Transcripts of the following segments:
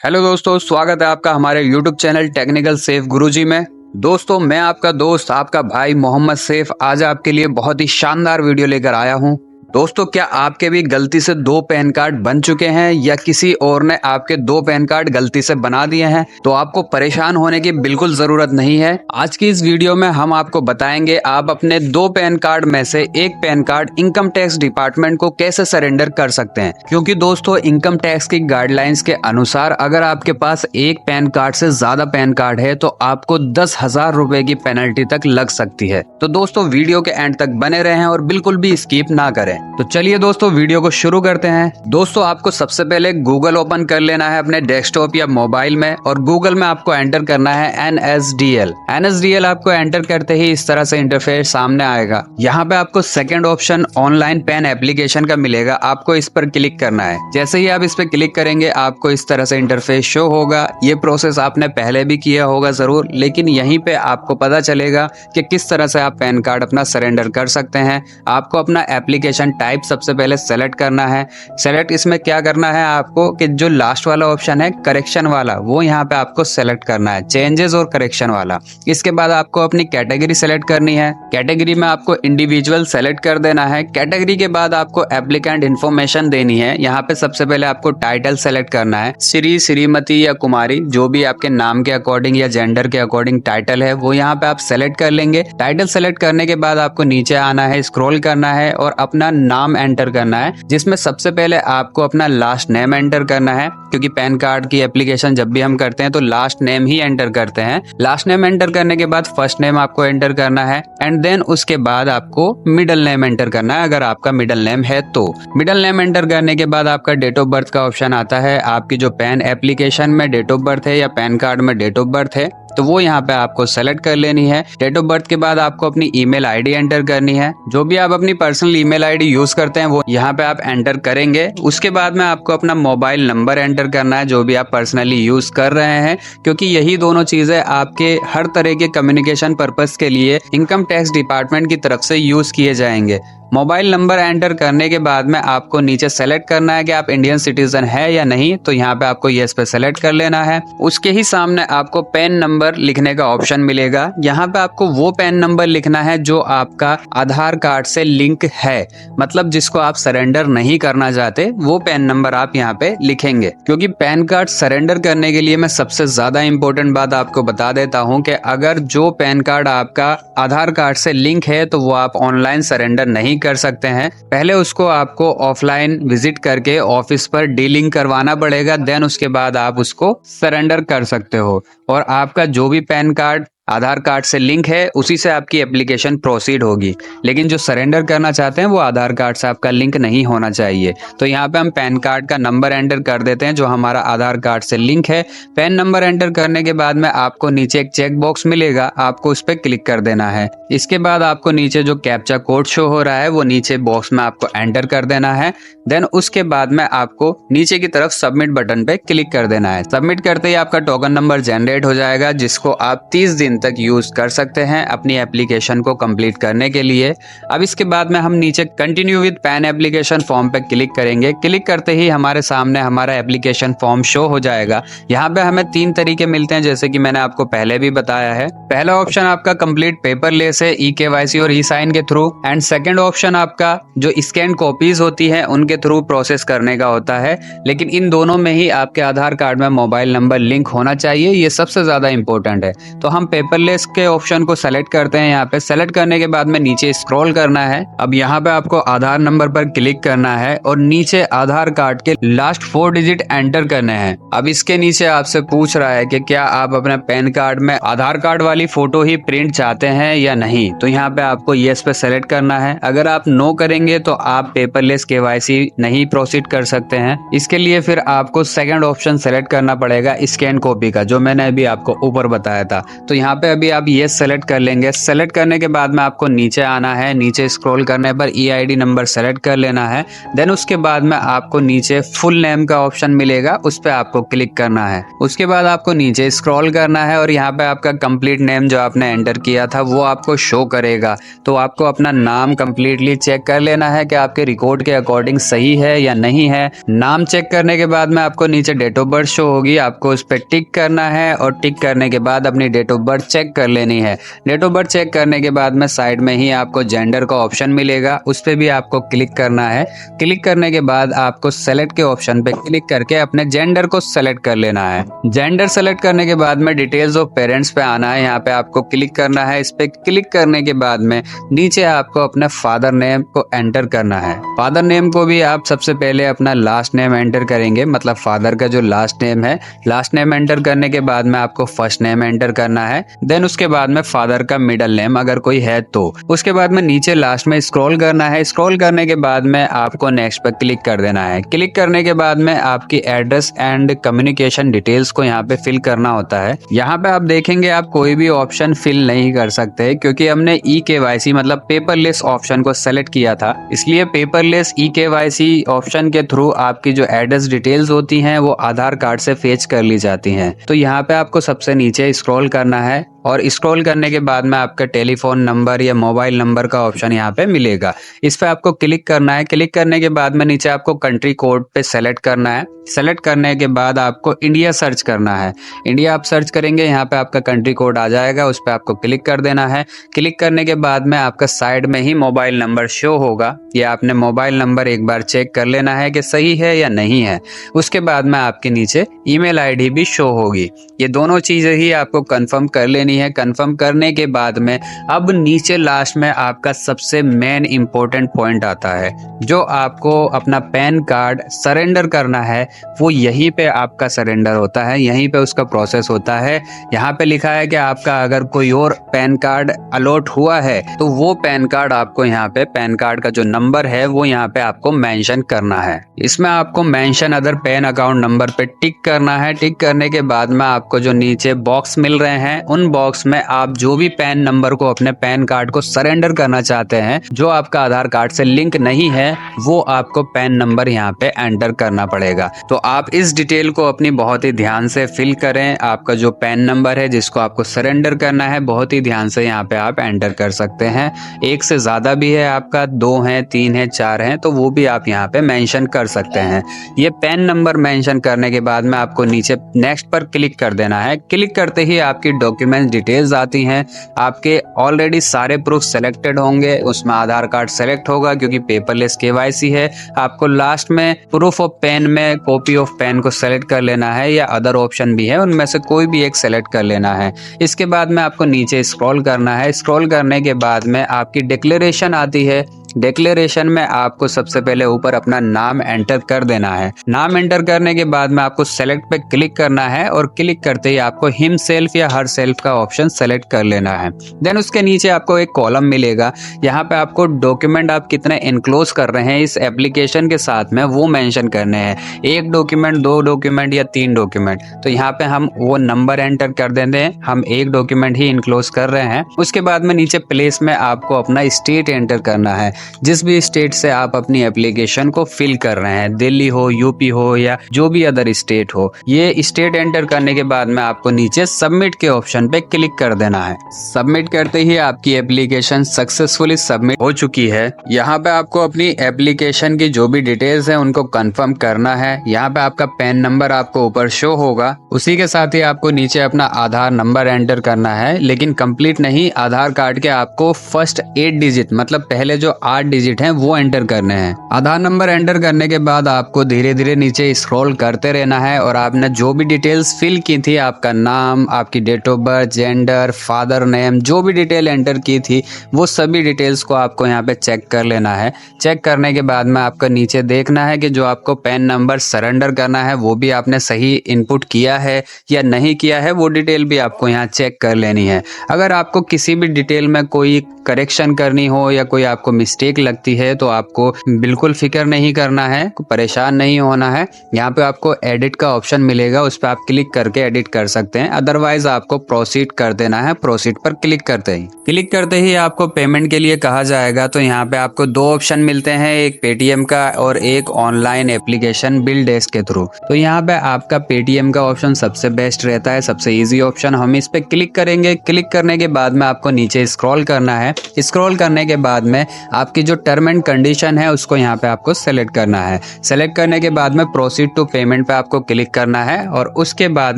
Hello दोस्तों, स्वागत है आपका हमारे यूट्यूब चैनल टेक्निकल सेफ गुरुजी में। दोस्तों, मैं आपका दोस्त आपका भाई मोहम्मद सैफ आज आपके लिए बहुत ही शानदार वीडियो लेकर आया हूं। दोस्तों, क्या आपके भी गलती से 2 पैन कार्ड बन चुके हैं या किसी और ने आपके 2 पैन कार्ड गलती से बना दिए हैं? तो आपको परेशान होने की बिल्कुल जरूरत नहीं है। आज की इस वीडियो में हम आपको बताएंगे आप अपने 2 पैन कार्ड में से एक pan card income tax department को कैसे सरेंडर कर सकते हैं। क्योंकि दोस्तों, इनकम टैक्स की गाइडलाइंस के अनुसार अगर आपके पास एक पैन कार्ड से ज्यादा पैन कार्ड है तो आपको 10,000 रुपए की पेनल्टी तक लग सकती है। तो दोस्तों, वीडियो के एंड तक बने रहें और बिल्कुल भी स्किप ना करें। तो चलिए दोस्तों, वीडियो को शुरू करते हैं। दोस्तों, आपको सबसे पहले गूगल ओपन कर लेना है अपने डेस्कटॉप या मोबाइल में और गूगल में आपको एंटर करना है NSDL। NSDL आपको एंटर करते ही इस तरह से इंटरफेस सामने आएगा। यहाँ पे आपको second option online pan application का मिलेगा, आपको इस पर क्लिक करना है। जैसे ही आप इस पर क्लिक करेंगे आपको इस तरह से इंटरफेस शो होगा। ये प्रोसेस आपने पहले भी किया होगा जरूर, लेकिन यहीं पे आपको पता चलेगा कि किस तरह से आप पैन कार्ड अपना सरेंडर कर सकते हैं। आपको अपना एप्लीकेशन टाइप सबसे पहले सेलेक्ट करना है। सेलेक्ट इसमें क्या करना है आपको कि जो लास्ट वाला ऑप्शन है करेक्शन वाला, वो यहाँ पे आपको सेलेक्ट करना है, चेंजेस और करेक्शन वाला। इसके बाद आपको अपनी कैटेगरी सेलेक्ट करनी है। कैटेगरी में आपको इंडिविजुअल सेलेक्ट कर देना है। कैटेगरी के बाद आपको एप्लीकेंट इन्फॉर्मेशन देनी है। यहाँ पे सबसे पहले आपको टाइटल सेलेक्ट करना है। श्री, श्रीमती या कुमारी, जो भी आपके नाम के अकॉर्डिंग या जेंडर के अकॉर्डिंग टाइटल है वो यहाँ पे आप सेलेक्ट कर लेंगे। टाइटल सेलेक्ट करने के बाद आपको नीचे आना है, स्क्रॉल करना है और अपना नाम एंटर करना है, जिसमें सबसे पहले आपको अपना लास्ट नेम एंटर करना है। क्योंकि पैन कार्ड की एप्लीकेशन जब भी हम करते हैं तो लास्ट नेम ही एंटर करते हैं। लास्ट नेम एंटर करने के बाद फर्स्ट नेम आपको एंटर करना है एंड देन उसके बाद आपको मिडिल नेम एंटर करना है अगर आपका मिडिल नेम है तो। मिडिल नेम एंटर करने के बाद आपका डेट ऑफ बर्थ का ऑप्शन आता है। आपकी जो पैन एप्लीकेशन में डेट ऑफ बर्थ है या पैन कार्ड में डेट ऑफ बर्थ है तो वो यहाँ पे आपको सेलेक्ट कर लेनी है। डेट ऑफ बर्थ के बाद आपको अपनी ईमेल आईडी एंटर करनी है। जो भी आप अपनी पर्सनल ईमेल आईडी यूज करते हैं वो यहाँ पे आप एंटर करेंगे। उसके बाद में आपको अपना मोबाइल नंबर एंटर करना है जो भी आप पर्सनली यूज कर रहे हैं, क्योंकि यही दोनों चीजें आपके हर तरह के कम्युनिकेशन पर्पस के लिए इनकम टैक्स डिपार्टमेंट की तरफ से यूज किए जाएंगे। मोबाइल नंबर एंटर करने के बाद में आपको नीचे सेलेक्ट करना है कि आप इंडियन सिटीजन है या नहीं, तो यहाँ पे आपको येस पे सेलेक्ट कर लेना है। उसके ही सामने आपको पैन नंबर लिखने का ऑप्शन मिलेगा। यहाँ पे आपको वो पैन नंबर लिखना है जो आपका आधार कार्ड से लिंक है, मतलब जिसको आप सरेंडर नहीं करना चाहते वो पैन नंबर आप यहाँ पे लिखेंगे। क्योंकि पैन कार्ड सरेंडर करने के लिए मैं सबसे ज्यादा इंपॉर्टेंट बात आपको बता देता हूँ कि अगर जो पैन कार्ड आपका आधार कार्ड से लिंक है तो वो आप ऑनलाइन सरेंडर नहीं कर सकते हैं। पहले उसको आपको ऑफलाइन विजिट करके ऑफिस पर डीलिंग करवाना पड़ेगा, देन उसके बाद आप उसको सरेंडर कर सकते हो। और आपका जो भी पैन कार्ड आधार कार्ड से लिंक है उसी से आपकी एप्लीकेशन प्रोसीड होगी। लेकिन जो सरेंडर करना चाहते हैं वो आधार कार्ड से आपका लिंक नहीं होना चाहिए। तो यहाँ पे हम पैन कार्ड का नंबर एंटर कर देते हैं जो हमारा आधार कार्ड से लिंक है। पैन नंबर एंटर करने के बाद में आपको नीचे एक चेक बॉक्स मिलेगा, आपको उस पर क्लिक कर देना है। इसके बाद आपको नीचे जो कैप्चा कोड शो हो रहा है वो नीचे बॉक्स में आपको एंटर कर देना है। देन उसके बाद में आपको नीचे की तरफ सबमिट बटन पे क्लिक कर देना है। सबमिट करते ही आपका टोकन नंबर जनरेट हो जाएगा, जिसको आप 30 दिन तक यूज कर सकते हैं अपनी एप्लीकेशन को कंप्लीट करने के लिए। अब इसके बाद में हम नीचे continue with pan application form पे क्लिक करेंगे। क्लिक करते ही हमारे सामने हमारा एप्लीकेशन फॉर्म शो हो जाएगा। यहाँ पे हमें 3 तरीके मिलते हैं जैसे कि मैंने आपको पहले भी बताया है। पहला ऑप्शन आपका कंप्लीट पेपरलेस है, ई-KYC और ई-साइन के थ्रू। एंड सेकेंड ऑप्शन आपका जो स्कैन कॉपीज होती है उनके थ्रू प्रोसेस करने का होता है। लेकिन इन दोनों में ही आपके आधार कार्ड में मोबाइल नंबर लिंक होना चाहिए, ये सबसे ज्यादा इंपॉर्टेंट है। तो हम पेपरलेस के ऑप्शन को सेलेक्ट करते हैं। यहाँ पे सेलेक्ट करने के बाद में नीचे स्क्रॉल करना है। अब यहाँ पे आपको आधार नंबर पर क्लिक करना है और नीचे आधार कार्ड के लास्ट 4 डिजिट एंटर करने हैं। अब इसके नीचे आपसे पूछ रहा है कि क्या आप अपने पैन कार्ड में आधार कार्ड वाली फोटो ही प्रिंट चाहते हैं या नहीं, तो यहाँ पे आपको येस पे सेलेक्ट करना है। अगर आप नो करेंगे तो आप पेपरलेस KYC नहीं प्रोसीड कर सकते हैं। इसके लिए फिर आपको सेकंड ऑप्शन सेलेक्ट करना पड़ेगा स्कैन कॉपी का, जो मैंने अभी आपको ऊपर बताया था। तो यहाँ यहाँ पे अभी आप ये सेलेक्ट कर लेंगे। सेलेक्ट करने के बाद में आपको नीचे आना है, नीचे स्क्रॉल करने पर EID नंबर सेलेक्ट कर लेना है। देन उसके बाद में आपको नीचे फुल नेम का ऑप्शन मिलेगा, उस पर आपको क्लिक करना है। उसके बाद आपको नीचे स्क्रॉल करना है और यहाँ पे आपका कंप्लीट नेम जो आपने एंटर किया था वो आपको शो करेगा। तो आपको अपना नाम कंप्लीटली चेक कर लेना है कि आपके रिकॉर्ड के अकॉर्डिंग सही है या नहीं है। नाम चेक करने के बाद में आपको नीचे डेट ऑफ बर्थ शो होगी, आपको उस पर टिक करना है और टिक करने के बाद अपनी डेट ऑफ बर्थ चेक कर लेनी है। डेट ऑफ बर्थ चेक करने के बाद में साइड में ही आपको जेंडर का ऑप्शन मिलेगा, उस पर भी आपको क्लिक करना है। क्लिक करने के बाद आपको सेलेक्ट के ऑप्शन पे क्लिक करके अपने जेंडर को सेलेक्ट कर लेना है। जेंडर सेलेक्ट करने के बाद में डिटेल्स ऑफ पेरेंट्स पे आना है, यहाँ पे आपको क्लिक करना है। इस पे क्लिक करने के बाद में नीचे आपको अपने फादर नेम को एंटर करना है। फादर नेम को भी आप सबसे पहले अपना लास्ट नेम एंटर करेंगे, मतलब फादर का जो लास्ट नेम है, लास्ट नेम एंटर करने के बाद में आपको फर्स्ट नेम एंटर करना है। देन उसके बाद में फादर का मिडिल नेम अगर कोई है तो। उसके बाद में नीचे लास्ट में स्क्रॉल करना है। स्क्रॉल करने के बाद में आपको नेक्स्ट पर क्लिक कर देना है। क्लिक करने के बाद में आपकी एड्रेस एंड कम्युनिकेशन डिटेल्स को यहाँ पे फिल करना होता है। यहाँ पे आप देखेंगे आप कोई भी ऑप्शन फिल नहीं कर सकते, क्योंकि हमने eKYC मतलब पेपरलेस ऑप्शन को सेलेक्ट किया था। इसलिए पेपरलेस eKYC ऑप्शन के थ्रू आपकी जो एड्रेस डिटेल्स होती हैं वो आधार कार्ड से फेच कर ली जाती हैं। तो यहाँ पे आपको सबसे नीचे स्क्रॉल करना है और स्क्रॉल करने के बाद में आपका टेलीफोन नंबर या मोबाइल नंबर का ऑप्शन यहाँ पे मिलेगा, इस पे आपको क्लिक करना है। क्लिक करने के बाद में नीचे आपको कंट्री कोड पे सेलेक्ट करना है। सेलेक्ट करने के बाद आपको इंडिया सर्च करना है। इंडिया आप सर्च करेंगे, यहाँ पे आपका कंट्री कोड आ जाएगा, उस पर आपको क्लिक कर देना है। क्लिक करने के बाद में आपका साइड में ही मोबाइल नंबर शो होगा, या आपने मोबाइल नंबर एक बार चेक कर लेना है कि सही है या नहीं है। उसके बाद में आपके नीचे ईमेल ID भी शो होगी। ये दोनों चीजें ही आपको कंफर्म कर लेनी है। कंफर्म करने के बाद में अब नीचे लास्ट में आपका सबसे मेन इंपॉर्टेंट पॉइंट आता है, जो आपको अपना पैन कार्ड सरेंडर करना है। वो यहीं पे आपका सरेंडर होता है, यहीं पे उसका प्रोसेस होता है। यहाँ पे लिखा है कि आपका अगर कोई और पैन कार्ड अलॉट हुआ है तो वो पैन कार्ड आपको यहाँ पे पैन कार्ड का जो नंबर है वो यहाँ पे आपको मेंशन करना है। इसमें आपको mention other pan account number पे टिक करना है। टिक करने के बाद में आपको जो नीचे बॉक्स मिल रहे हैं उन बॉक्स में आप जो भी पैन नंबर को अपने पैन कार्ड को सरेंडर करना चाहते हैं, जो आपका आधार कार्ड से लिंक नहीं है, वो आपको पैन नंबर यहाँ पे एंटर करना पड़ेगा। तो आप इस डिटेल को अपनी बहुत ही ध्यान से फिल करें। आपका जो पैन नंबर है जिसको आपको सरेंडर करना है, बहुत ही ध्यान से यहाँ पे आप एंटर कर सकते हैं। एक से ज्यादा भी है आपका, 2 है, 3 है, 4 है, तो वो भी आप यहाँ पे मेंशन कर सकते हैं। ये पैन नंबर मेंशन करने के बाद में आपको नीचे नेक्स्ट पर क्लिक कर देना है। क्लिक करते ही आपकी डॉक्यूमेंट डिटेल्स आती हैं। आपके ऑलरेडी सारे प्रूफ सेलेक्टेड होंगे, उसमें आधार कार्ड सेलेक्ट होगा क्योंकि पेपरलेस KYC है। आपको लास्ट में प्रूफ ऑफ पैन में कॉपी ऑफ पैन को सेलेक्ट कर लेना है, या अदर ऑप्शन भी है, उनमें से कोई भी एक सेलेक्ट कर लेना है। इसके बाद में आपको नीचे स्क्रॉल करना है। स्क्रॉल करने के बाद में आपकी डिक्लेरेशन आती है। डिक्लेरेशन में आपको सबसे पहले ऊपर अपना नाम एंटर कर देना है। नाम एंटर करने के बाद में आपको सेलेक्ट पे क्लिक करना है और क्लिक करते ही आपको हिम सेल्फ या हर सेल्फ का ऑप्शन सेलेक्ट कर लेना है। देन उसके नीचे आपको एक कॉलम मिलेगा, यहाँ पे आपको डॉक्यूमेंट आप कितने इनक्लोज कर रहे हैं इस एप्लीकेशन के साथ में वो मेंशन करने हैं। 1 डॉक्यूमेंट, 2 डॉक्यूमेंट या 3 डॉक्यूमेंट। तो यहाँ पे हम वो नंबर एंटर कर देते हैं, हम 1 डॉक्यूमेंट ही इनक्लोज कर रहे हैं। उसके बाद में नीचे प्लेस में आपको अपना स्टेट एंटर करना है, जिस भी स्टेट से आप अपनी एप्लीकेशन को फिल कर रहे हैं, दिल्ली हो, यूपी हो या जो भी अदर स्टेट हो। ये स्टेट एंटर करने के बाद में आपको नीचे सबमिट के ऑप्शन पे क्लिक कर देना है। सबमिट करते ही आपकी एप्लीकेशन सक्सेसफुली सबमिट हो चुकी है। यहाँ पे आपको अपनी एप्लीकेशन की जो भी डिटेल्स है उनको कंफर्म करना है। यहाँ पे आपका पैन नंबर आपको ऊपर शो होगा, उसी के साथ ही आपको नीचे अपना आधार नंबर एंटर करना है, लेकिन कंप्लीट नहीं, आधार कार्ड के आपको फर्स्ट 8 डिजिट मतलब पहले जो 8 डिजिट हैं वो एंटर करने हैं। आधार नंबर एंटर करने के बाद आपको धीरे धीरे नीचे स्क्रॉल करते रहना है और आपने जो भी डिटेल्स फिल की थी, आपका नाम, आपकी date of birth, gender, father name, जो भी डिटेल एंटर की थी वो सभी डिटेल्स को आपको यहाँ पे चेक कर लेना है। चेक करने के बाद में आपको नीचे देखना है कि जो आपको पैन नंबर सरेंडर करना है वो भी आपने सही इनपुट किया है या नहीं किया है, वो डिटेल भी आपको यहाँ चेक कर लेनी है। अगर आपको किसी भी डिटेल में कोई करेक्शन करनी हो या कोई आपको मिस्टेक मिस्टेक लगती है तो आपको बिल्कुल फिक्र नहीं करना है, परेशान नहीं होना है। यहाँ पे आपको एडिट का ऑप्शन मिलेगा, उस पर आप क्लिक करके एडिट कर सकते हैं। अदरवाइज आपको प्रोसीड कर देना है। प्रोसीड पर क्लिक करते ही आपको पेमेंट के लिए कहा जाएगा। तो यहाँ पे आपको दो ऑप्शन मिलते हैं, एक पेटीएम का और एक ऑनलाइन एप्लीकेशन बिल डेस्क के थ्रू। तो यहाँ पे आपका पेटीएम का ऑप्शन सबसे बेस्ट रहता है, सबसे इजी ऑप्शन। हम इस पे क्लिक करेंगे। क्लिक करने के बाद में आपको नीचे स्क्रॉल करना है। स्क्रॉल करने के बाद में आपकी जो टर्म एंड कंडीशन है उसको यहाँ पे आपको सेलेक्ट करना है। सेलेक्ट करने के बाद में प्रोसीड टू पेमेंट पे आपको क्लिक करना है और उसके बाद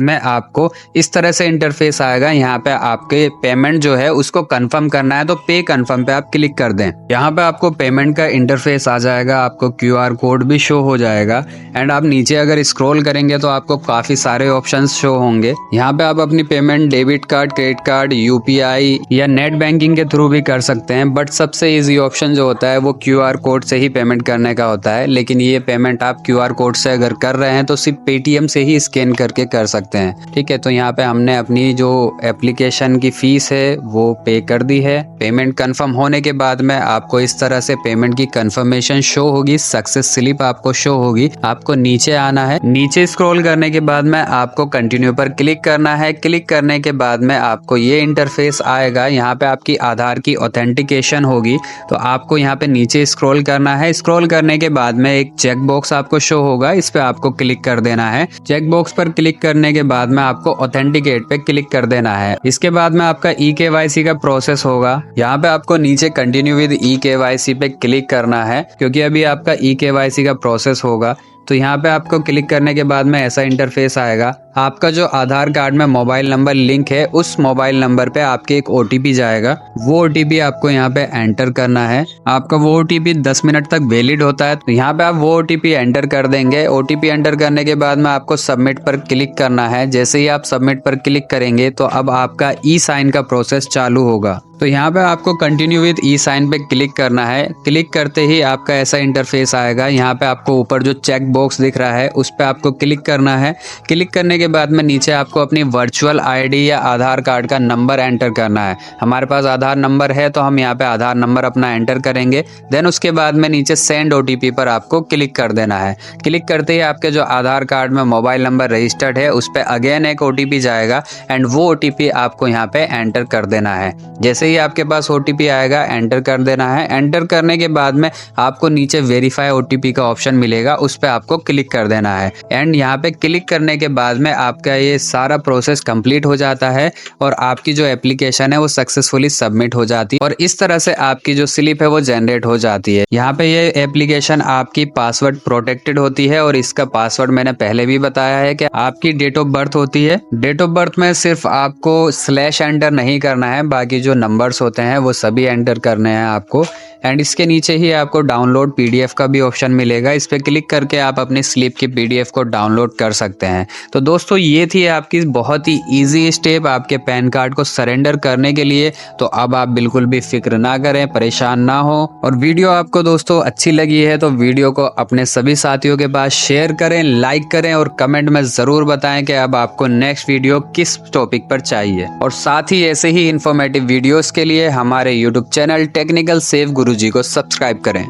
में आपको इस तरह से इंटरफेस आएगा। यहाँ पे आपके पेमेंट जो है उसको कंफर्म करना है, तो पे कंफर्म पे आप क्लिक कर दें। यहाँ पे आपको पेमेंट का इंटरफेस आ जाएगा, आपको क्यूआर कोड भी शो हो जाएगा। एंड आप नीचे अगर स्क्रॉल करेंगे तो आपको काफी सारे ऑप्शंस शो होंगे। यहाँ पे आप अपनी payment debit card, credit card, UPI या नेट बैंकिंग के थ्रू भी कर सकते हैं। बट सबसे इजी ऑप्शन जो होता है वो क्यूआर कोड से ही पेमेंट करने का होता है। लेकिन ये पेमेंट आप क्यूआर कोड से अगर कर रहे हैं तो सिर्फ पेटीएम से ही स्कैन करके कर सकते हैं। ठीक है, तो यहाँ पे हमने अपनी जो एप्लीकेशन की फीस है वो पे कर दी है। पेमेंट कंफर्म होने के बाद में आपको इस तरह से पेमेंट की कंफर्मेशन शो होगी, सक्सेस स्लिप आपको शो होगी। आपको नीचे आना है। नीचे स्क्रॉल करने के बाद में आपको कंटिन्यू पर क्लिक करना है। क्लिक करने के बाद में आपको ये इंटरफेस आएगा। यहाँ पे आपकी आधार की ऑथेंटिकेशन होगी, तो आपको यहाँ पे नीचे स्क्रॉल करना है। स्क्रॉल करने के बाद में एक चेक बॉक्स आपको शो होगा, इस पे आपको क्लिक कर देना है। चेक बॉक्स पर क्लिक करने के बाद में आपको ऑथेंटिकेट पे क्लिक कर देना है। इसके बाद में आपका ई-केवाईसी का प्रोसेस होगा। यहाँ पे आपको नीचे कंटिन्यू विद ई-केवाईसी पे क्लिक करना है, क्योंकि अभी आपका ई-केवाईसी का प्रोसेस होगा। तो यहाँ पे आपको क्लिक करने के बाद में ऐसा इंटरफेस आएगा। आपका जो आधार कार्ड में मोबाइल नंबर लिंक है उस मोबाइल नंबर पे आपके एक ओटीपी जाएगा। वो ओटीपी आपको यहाँ पे एंटर करना है। आपका वो ओटीपी 10 मिनट तक वैलिड होता है। तो यहाँ पे आप वो ओटीपी एंटर कर देंगे। ओटीपी एंटर करने के बाद में आपको सबमिट पर क्लिक करना है। जैसे ही आप सबमिट पर क्लिक करेंगे तो अब आपका ई साइन का प्रोसेस चालू होगा। तो यहाँ पे आपको कंटिन्यू विद ई साइन पे क्लिक करना है। क्लिक करते ही आपका ऐसा इंटरफेस आएगा। यहाँ पे आपको ऊपर जो चेक बॉक्स दिख रहा है उस पे आपको क्लिक करना है। क्लिक करने के बाद में नीचे आपको अपनी वर्चुअल आईडी या आधार कार्ड का नंबर एंटर करना है। हमारे पास आधार नंबर है तो हम यहाँ पे आधार नंबर अपना एंटर करेंगे। देन उसके बाद में नीचे सेंड ओटीपी पर आपको क्लिक कर देना है। क्लिक करते ही आपके जो आधार कार्ड में मोबाइल नंबर रजिस्टर्ड है उस पर अगेन एक ओटीपी जाएगा एंड वो ओटीपी आपको यहाँ पे एंटर कर देना है। जैसे ही आपके पास ओटीपी आएगा एंटर कर देना है। एंटर करने के बाद में आपको नीचे वेरीफाई ओटीपी का ऑप्शन मिलेगा, उस पे आपको क्लिक कर देना है। एंड यहाँ पे क्लिक करने के बाद में आपका ये सारा प्रोसेस कंप्लीट हो जाता है और आपकी जो एप्लीकेशन है वो सक्सेसफुली सबमिट हो जाती है और इस तरह से आपकी जो स्लिप है वो जनरेट हो जाती है। यहाँ पे ये एप्लीकेशन आपकी पासवर्ड प्रोटेक्टेड होती है और इसका पासवर्ड मैंने पहले भी बताया है कि आपकी डेट ऑफ बर्थ होती है। डेट ऑफ बर्थ में सिर्फ आपको स्लैश एंटर नहीं करना है, बाकी जो नंबर्स होते हैं वो सभी एंटर करने हैं आपको। एंड इसके नीचे ही आपको डाउनलोड पीडीएफ का भी ऑप्शन मिलेगा। इस पे क्लिक करके आप अपनी स्लिप की पीडीएफ को डाउनलोड कर सकते हैं। तो दोस्तों ये थी आपकी बहुत ही इजी स्टेप आपके पैन कार्ड को सरेंडर करने के लिए। तो अब आप बिल्कुल भी फिक्र ना करें, परेशान ना हो। और वीडियो आपको दोस्तों अच्छी लगी है तो वीडियो को अपने सभी साथियों के पास शेयर करें, लाइक करें और कमेंट में जरूर बताएं कि अब आपको नेक्स्ट वीडियो किस टॉपिक पर चाहिए। और साथ ही ऐसे ही इंफॉर्मेटिव वीडियोस के लिए हमारे यूट्यूब चैनल टेक्निकल सेफ गुरुजी को सब्सक्राइब करें।